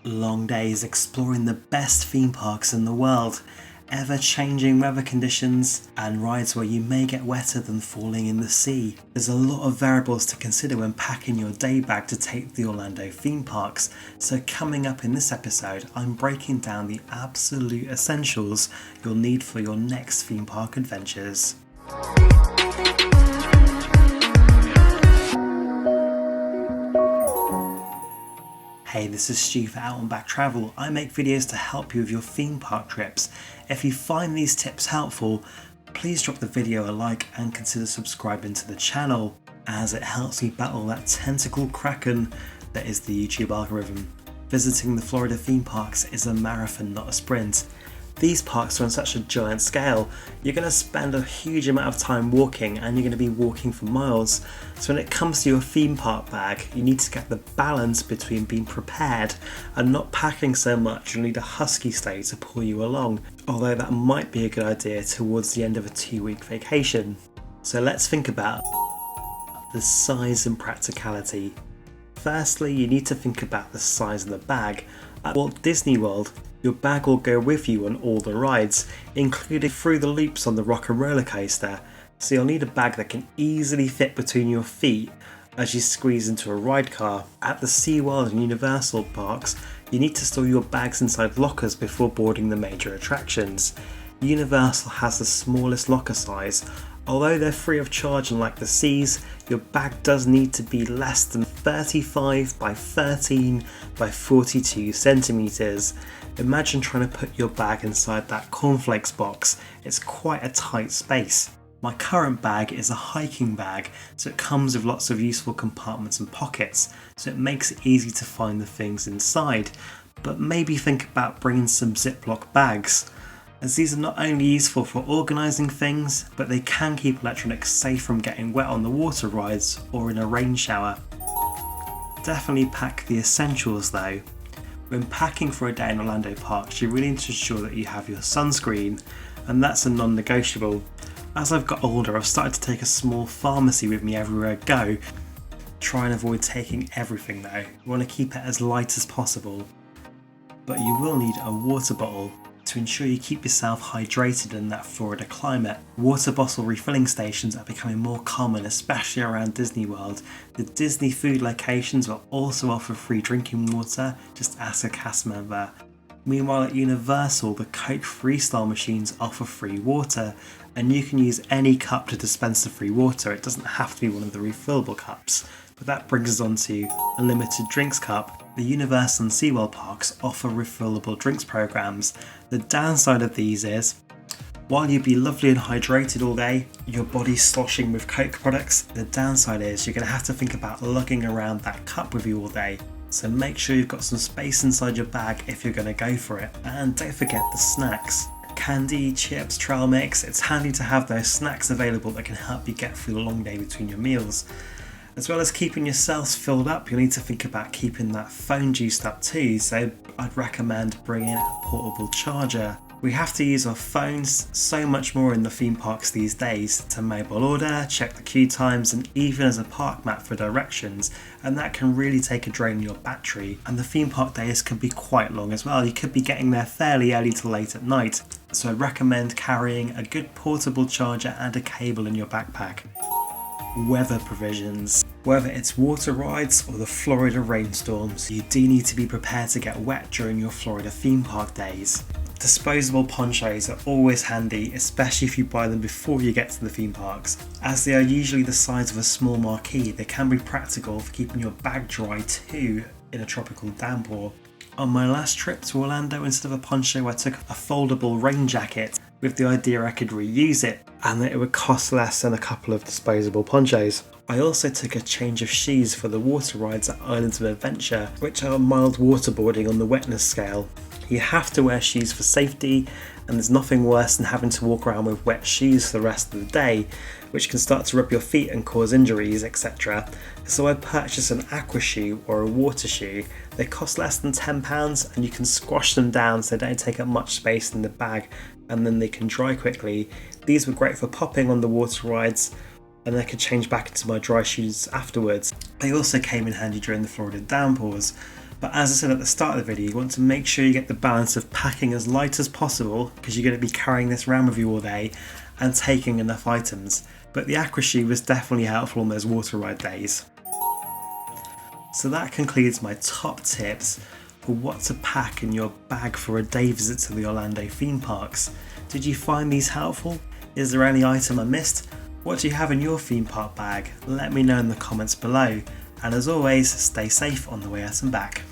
Long days exploring the best theme parks in the world, ever-changing weather conditions, and rides where you may get wetter than falling in the sea. There's a lot of variables to consider when packing your day bag to take the Orlando theme parks, so coming up in this episode I'm breaking down the absolute essentials you'll need for your next theme park adventures. Hey, this is Stu for Out and Back Travel. I make videos to help you with your theme park trips. If you find these tips helpful, please drop the video a like and consider subscribing to the channel, as it helps me battle that tentacle kraken that is the YouTube algorithm. Visiting the Florida theme parks is a marathon, not a sprint. These parks are on such a giant scale, you're going to spend a huge amount of time walking, and you're going to be walking for miles. So when it comes to your theme park bag, you need to get the balance between being prepared and not packing so much you'll need a husky sleigh to pull you along, although that might be a good idea towards the end of a 2-week vacation. So let's think about the size and practicality. Firstly, you need to think about the size of the bag. At Walt Disney World, your bag will go with you on all the rides, including through the loops on the Rock and Roller Coaster, so you'll need a bag that can easily fit between your feet as you squeeze into a ride car. At the SeaWorld and Universal parks, you need to store your bags inside lockers before boarding the major attractions. Universal has the smallest locker size. Although they're free of charge unlike the Seas, your bag does need to be less than 35 by 13 by 42 centimeters. Imagine trying to put your bag inside that cornflakes box. It's quite a tight space. My current bag is a hiking bag, so it comes with lots of useful compartments and pockets, so it makes it easy to find the things inside. But maybe think about bringing some Ziploc bags, as these are not only useful for organising things, but they can keep electronics safe from getting wet on the water rides or in a rain shower. Definitely pack the essentials though. When packing for a day in Orlando parks, you really need to ensure that you have your sunscreen, and that's a non-negotiable. As I've got older, I've started to take a small pharmacy with me everywhere I go. Try and avoid taking everything though. You want to keep it as light as possible. But you will need a water bottle to ensure you keep yourself hydrated in that Florida climate. Water bottle refilling stations are becoming more common, especially around Disney World. The Disney food locations will also offer free drinking water, just ask a cast member. Meanwhile at Universal, the Coke Freestyle machines offer free water, and you can use any cup to dispense the free water. It doesn't have to be one of the refillable cups. But that brings us on to Unlimited Drinks Cup. The Universal and SeaWorld parks offer refillable drinks programs. The downside of these is, while you'd be lovely and hydrated all day, your body's sloshing with Coke products. The downside is you're going to have to think about lugging around that cup with you all day. So make sure you've got some space inside your bag if you're going to go for it. And don't forget the snacks. Candy, chips, trail mix. It's handy to have those snacks available that can help you get through the long day between your meals. As well as keeping yourselves filled up, you'll need to think about keeping that phone juiced up too, so I'd recommend bringing a portable charger. We have to use our phones so much more in the theme parks these days to mobile order, check the queue times, and even as a park map for directions, and that can really take a drain on your battery. And the theme park days can be quite long as well. You could be getting there fairly early to late at night, so I'd recommend carrying a good portable charger and a cable in your backpack. Weather provisions. Whether it's water rides or the Florida rainstorms, you do need to be prepared to get wet during your Florida theme park days. Disposable ponchos are always handy, especially if you buy them before you get to the theme parks. As they are usually the size of a small marquee, they can be practical for keeping your bag dry too in a tropical downpour. On my last trip to Orlando, instead of a poncho, I took a foldable rain jacket with the idea I could reuse it and that it would cost less than a couple of disposable ponchos. I also took a change of shoes for the water rides at Islands of Adventure, which are mild waterboarding on the wetness scale. You have to wear shoes for safety, and there's nothing worse than having to walk around with wet shoes for the rest of the day, which can start to rub your feet and cause injuries, etc. So I purchased an aqua shoe or a water shoe. They cost less than £10 and you can squash them down so they don't take up much space in the bag, and then they can dry quickly. These were great for popping on the water rides, and I could change back into my dry shoes afterwards. They also came in handy during the Florida downpours. But as I said at the start of the video, you want to make sure you get the balance of packing as light as possible, because you're going to be carrying this around with you all day, and taking enough items. But the aqua shoe was definitely helpful on those water ride days. So that concludes my top tips for what to pack in your bag for a day visit to the Orlando theme parks. Did you find these helpful? Is there any item I missed? What do you have in your theme park bag? Let me know in the comments below. And as always, stay safe on the way out and back.